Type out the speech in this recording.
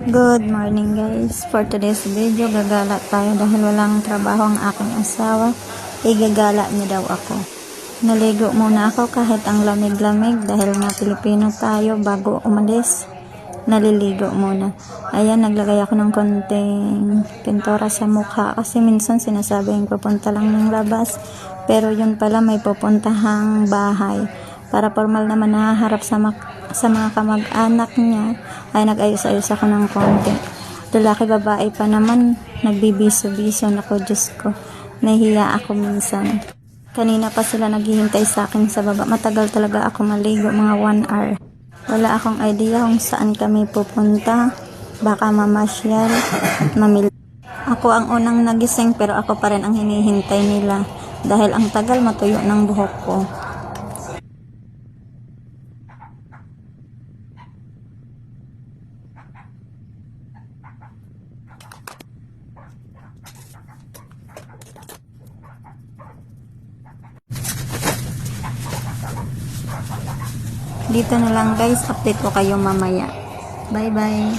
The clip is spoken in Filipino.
Good morning guys. For today's video, gagala tayo dahil walang trabaho ang aking asawa. Igagala niya daw ako. Naligo muna ako kahit ang lamig-lamig dahil nga Pilipino tayo bago umalis. Naliligo muna. Ayan, naglagay ako ng konting pintura sa mukha kasi minsan sinasabing pupunta lang ng labas. Pero yun pala may pupuntahang bahay. Para formal naman nahaharap sa mga kamag-anak niya, ay nag-ayos-ayos ako ng konti. Lalaki babae pa naman, nagbibiso-biso. Nako, Diyos ko, nahihiya ako minsan. Kanina pa sila naghihintay sa akin sa baba. Matagal talaga ako maligo, mga 1 hour. Wala akong idea kung saan kami pupunta. Baka mamasyal at mamili. Ako ang unang nagising pero ako pa rin ang hinihintay nila dahil ang tagal matuyo ng buhok ko. Dito na lang guys, update ko kayo mamaya. Bye bye.